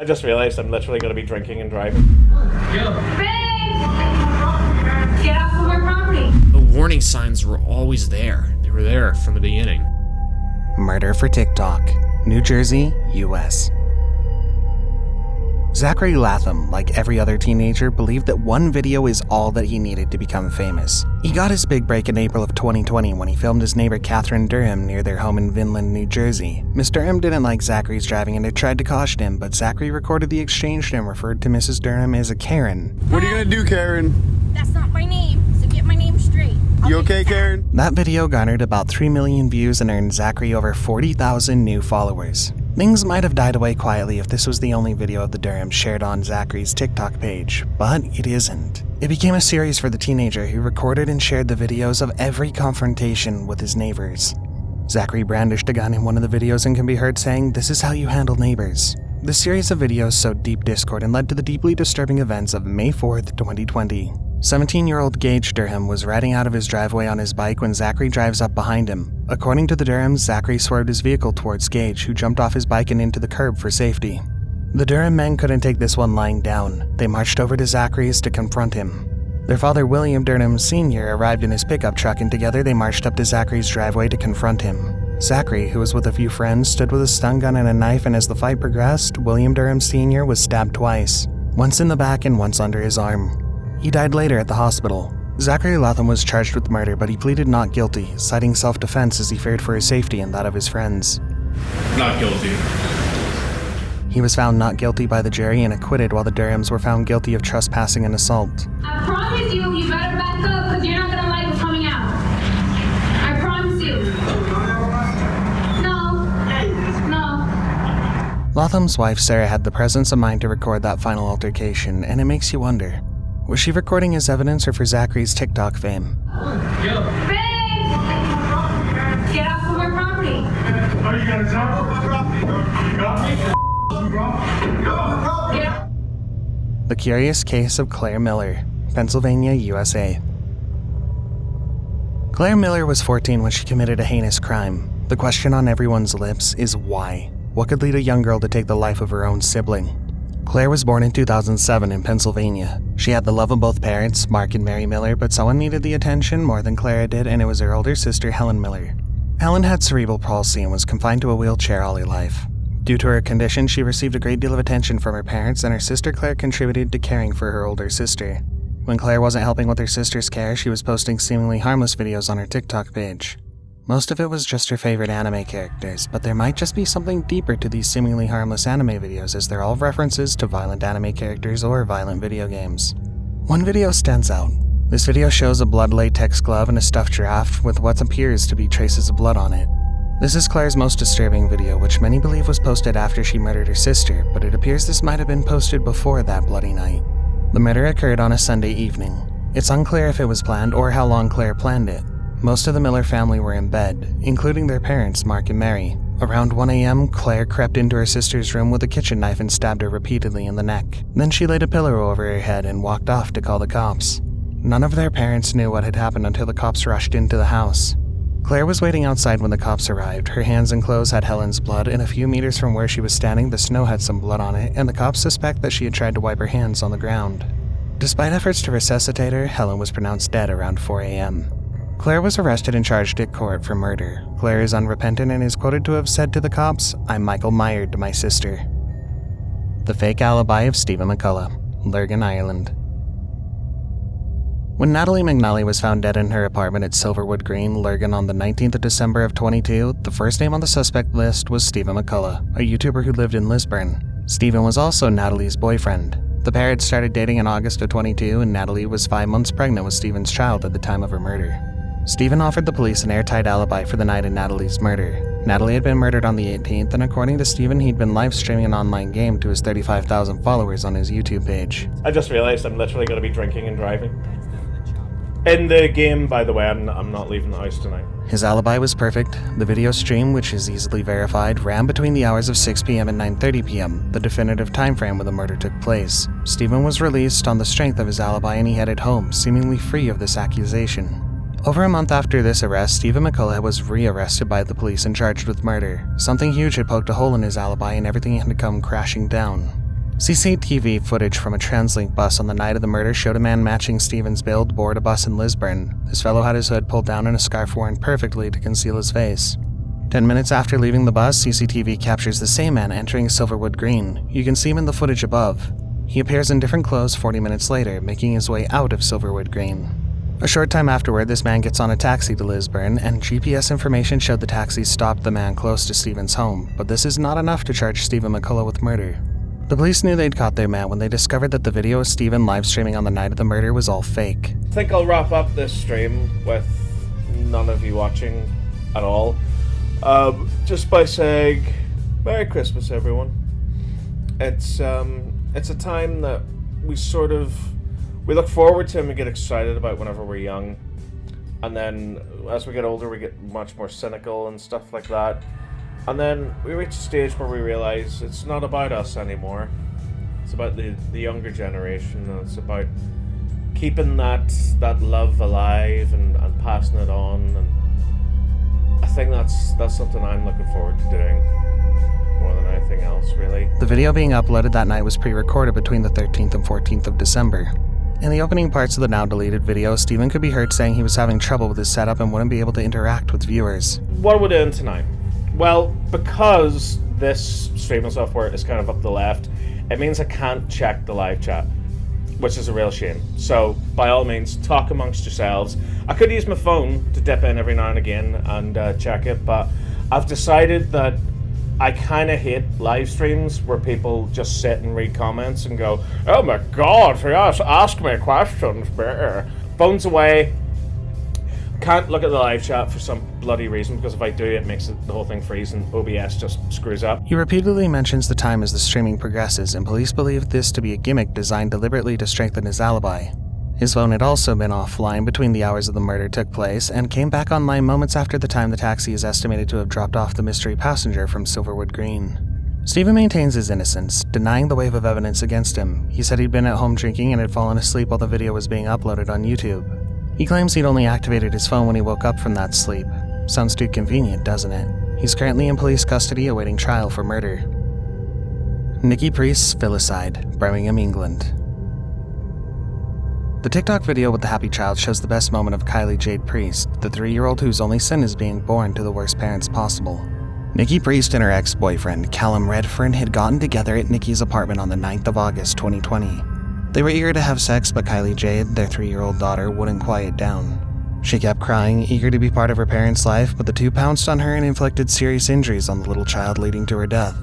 I just realized I'm literally going to be drinking and driving. Get off of our property. The warning signs were always there. They were there from the beginning. Murder for TikTok, New Jersey, US. Zachary Latham, like every other teenager, believed that one video is all that he needed to become famous. He got his big break in April of 2020 when he filmed his neighbor Catherine Durham near their home in Vinland, New Jersey. Miss Durham didn't like Zachary's driving and had tried to caution him, but Zachary recorded the exchange and referred to Mrs. Durham as a Karen. What are you gonna do, Karen? That's not my name, so get my name straight. You okay, Karen? That video garnered about 3 million views and earned Zachary over 40,000 new followers. Things might have died away quietly if this was the only video of the Durhams shared on Zachary's TikTok page, but it isn't. It became a series for the teenager who recorded and shared the videos of every confrontation with his neighbors. Zachary brandished a gun in one of the videos and can be heard saying, "This is how you handle neighbors." The series of videos sowed deep discord and led to the deeply disturbing events of May 4th, 2020. 17-year-old Gage Durham was riding out of his driveway on his bike when Zachary drives up behind him. According to the Durhams, Zachary swerved his vehicle towards Gage, who jumped off his bike and into the curb for safety. The Durham men couldn't take this one lying down. They marched over to Zachary's to confront him. Their father, William Durham Sr., arrived in his pickup truck and together they marched up to Zachary's driveway to confront him. Zachary, who was with a few friends, stood with a stun gun and a knife, and as the fight progressed, William Durham Sr. was stabbed twice, once in the back and once under his arm. He died later at the hospital. Zachary Latham was charged with murder, but he pleaded not guilty, citing self-defense as he feared for his safety and that of his friends. Not guilty. He was found not guilty by the jury and acquitted, while the Durhams were found guilty of trespassing and assault. I promise you, you better back up because you're not going to like what's coming out. I promise you. No. Latham's wife, Sarah, had the presence of mind to record that final altercation, and it makes you wonder, was she recording as evidence or for Zachary's TikTok fame? Get off of our property. Oh, you got a job? You got me? Get off. The Curious Case of Claire Miller, Pennsylvania, USA. Claire Miller was 14 when she committed a heinous crime. The question on everyone's lips is why? What could lead a young girl to take the life of her own sibling? Claire was born in 2007 in Pennsylvania. She had the love of both parents, Mark and Mary Miller, but someone needed the attention more than Clara did, and it was her older sister, Helen Miller. Helen had cerebral palsy and was confined to a wheelchair all her life. Due to her condition, she received a great deal of attention from her parents, and her sister Claire contributed to caring for her older sister. When Claire wasn't helping with her sister's care, she was posting seemingly harmless videos on her TikTok page. Most of it was just her favorite anime characters, but there might just be something deeper to these seemingly harmless anime videos, as they're all references to violent anime characters or violent video games. One video stands out. This video shows a blood latex glove and a stuffed giraffe with what appears to be traces of blood on it. This is Claire's most disturbing video, which many believe was posted after she murdered her sister, but it appears this might have been posted before that bloody night. The murder occurred on a Sunday evening. It's unclear if it was planned or how long Claire planned it. Most of the Miller family were in bed, including their parents, Mark and Mary. Around 1 a.m., Claire crept into her sister's room with a kitchen knife and stabbed her repeatedly in the neck. Then she laid a pillow over her head and walked off to call the cops. None of their parents knew what had happened until the cops rushed into the house. Claire was waiting outside when the cops arrived. Her hands and clothes had Helen's blood, and a few meters from where she was standing, the snow had some blood on it, and the cops suspect that she had tried to wipe her hands on the ground. Despite efforts to resuscitate her, Helen was pronounced dead around 4 a.m. Claire was arrested and charged at court for murder. Claire is unrepentant and is quoted to have said to the cops, "I'm Michael Myard to my sister." The Fake Alibi of Stephen McCullough, Lurgan, Ireland. When Natalie McNally was found dead in her apartment at Silverwood Green, Lurgan, on the 19th of December of 22, the first name on the suspect list was Stephen McCullough, a YouTuber who lived in Lisburn. Stephen was also Natalie's boyfriend. The pair had started dating in August of 22, and Natalie was 5 months pregnant with Stephen's child at the time of her murder. Stephen offered the police an airtight alibi for the night of Natalie's murder. Natalie had been murdered on the 18th, and according to Stephen, he'd been live streaming an online game to his 35,000 followers on his YouTube page. I just realized I'm literally going to be drinking and driving. In the game, by the way, I'm not leaving the house tonight. His alibi was perfect. The video stream, which is easily verified, ran between the hours of 6 p.m. and 9:30 p.m., the definitive time frame when the murder took place. Stephen was released on the strength of his alibi and he headed home, seemingly free of this accusation. Over a month after this arrest, Stephen McCullough was re-arrested by the police and charged with murder. Something huge had poked a hole in his alibi and everything had come crashing down. CCTV footage from a TransLink bus on the night of the murder showed a man matching Stephen's build board a bus in Lisburn. This fellow had his hood pulled down and a scarf worn perfectly to conceal his face. 10 minutes after leaving the bus, CCTV captures the same man entering Silverwood Green. You can see him in the footage above. He appears in different clothes 40 minutes later, making his way out of Silverwood Green. A short time afterward, this man gets on a taxi to Lisburn, and GPS information showed the taxi stopped the man close to Stephen's home, but this is not enough to charge Stephen McCullough with murder. The police knew they'd caught their man when they discovered that the video of Stephen live streaming on the night of the murder was all fake. I think I'll wrap up this stream with none of you watching at all. Just by saying, Merry Christmas, everyone. It's a time that we look forward to and we get excited about whenever we're young. And then as we get older, we get much more cynical and stuff like that. And then we reach a stage where we realize it's not about us anymore. It's about the younger generation, and it's about keeping that love alive and passing it on. And I think that's something I'm looking forward to doing more than anything else, really. The video being uploaded that night was pre-recorded between the 13th and 14th of December. In the opening parts of the now-deleted video, Stephen could be heard saying he was having trouble with his setup and wouldn't be able to interact with viewers. What are we doing tonight? Well, because this streaming software is kind of up the left, it means I can't check the live chat, which is a real shame. So, by all means, talk amongst yourselves. I could use my phone to dip in every now and again and check it, but I've decided that I kind of hate live streams where people just sit and read comments and go, "Oh my god, yes, ask me questions." Phones away. Can't look at the live chat for some bloody reason, because if I do, it makes the whole thing freeze and OBS just screws up. He repeatedly mentions the time as the streaming progresses, and police believe this to be a gimmick designed deliberately to strengthen his alibi. His phone had also been offline between the hours of the murder took place, and came back online moments after the time the taxi is estimated to have dropped off the mystery passenger from Silverwood Green. Stephen maintains his innocence, denying the wave of evidence against him. He said he'd been at home drinking and had fallen asleep while the video was being uploaded on YouTube. He claims he'd only activated his phone when he woke up from that sleep. Sounds too convenient, doesn't it? He's currently in police custody awaiting trial for murder. Nikki Priest's filicide, Birmingham, England. The TikTok video with the happy child shows the best moment of Kylie Jade Priest, the 3-year-old whose only sin is being born to the worst parents possible. Nikki Priest and her ex-boyfriend, Callum Redfern, had gotten together at Nikki's apartment on the 9th of August 2020. They were eager to have sex, but Kylie Jade, their 3-year-old daughter, wouldn't quiet down. She kept crying, eager to be part of her parents' life, but the two pounced on her and inflicted serious injuries on the little child, leading to her death.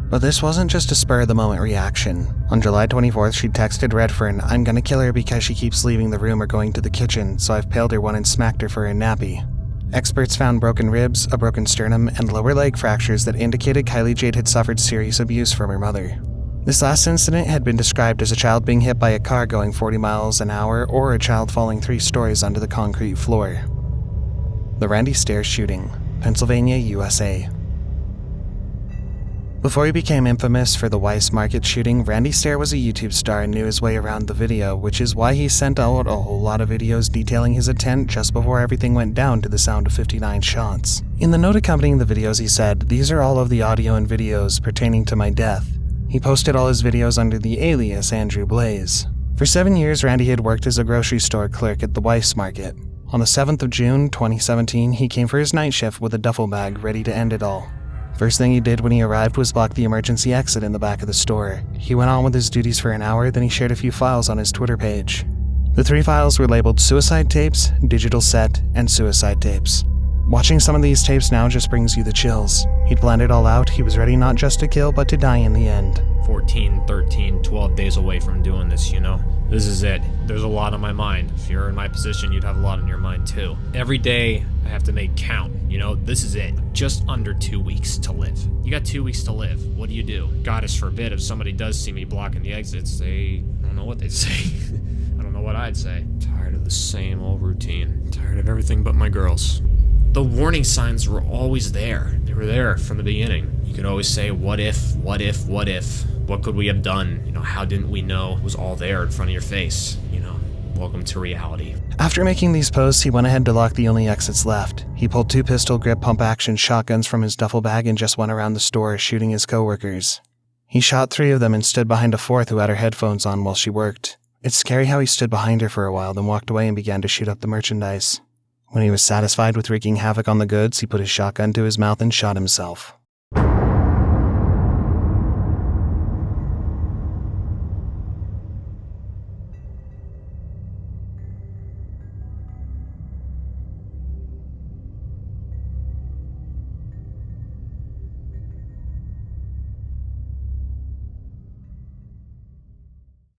But this wasn't just a spur-of-the-moment reaction. On July 24th, she texted Redfern, "I'm gonna kill her because she keeps leaving the room or going to the kitchen, so I've paled her one and smacked her for her nappy." Experts found broken ribs, a broken sternum, and lower leg fractures that indicated Kylie Jade had suffered serious abuse from her mother. This last incident had been described as a child being hit by a car going 40 miles an hour or a child falling 3 stories onto the concrete floor. The Randy Stair shooting, Pennsylvania, USA. Before he became infamous for the Weiss Market shooting, Randy Stair was a YouTube star and knew his way around the video, which is why he sent out a whole lot of videos detailing his intent just before everything went down to the sound of 59 shots. In the note accompanying the videos, he said, "These are all of the audio and videos pertaining to my death." He posted all his videos under the alias Andrew Blaze. For 7 years, Randy had worked as a grocery store clerk at the Weiss Market. On the 7th of June, 2017, he came for his night shift with a duffel bag ready to end it all. First thing he did when he arrived was block the emergency exit in the back of the store. He went on with his duties for an hour, then he shared a few files on his Twitter page. The 3 files were labeled Suicide Tapes, Digital Set, and Suicide Tapes. Watching some of these tapes now just brings you the chills. He'd planned it all out, he was ready not just to kill, but to die in the end. 14, 13, 12 days away from doing this, you know? This is it. There's a lot on my mind. If you're in my position, you'd have a lot on your mind too. Every day, I have to make count, you know? This is it. Just under 2 weeks to live. You got 2 weeks to live. What do? Goddess forbid if somebody does see me blocking the exits, I don't know what they'd say. I don't know what I'd say. Tired of the same old routine. Tired of everything but my girls. The warning signs were always there. They were there from the beginning. You could always say, what if, what if, what if? What could we have done? You know, how didn't we know? It was all there in front of your face. You know, welcome to reality. After making these posts, he went ahead to lock the only exits left. He pulled 2 pistol grip pump action shotguns from his duffel bag and just went around the store shooting his coworkers. He shot 3 of them and stood behind a 4th who had her headphones on while she worked. It's scary how he stood behind her for a while, then walked away and began to shoot up the merchandise. When he was satisfied with wreaking havoc on the goods, he put his shotgun to his mouth and shot himself.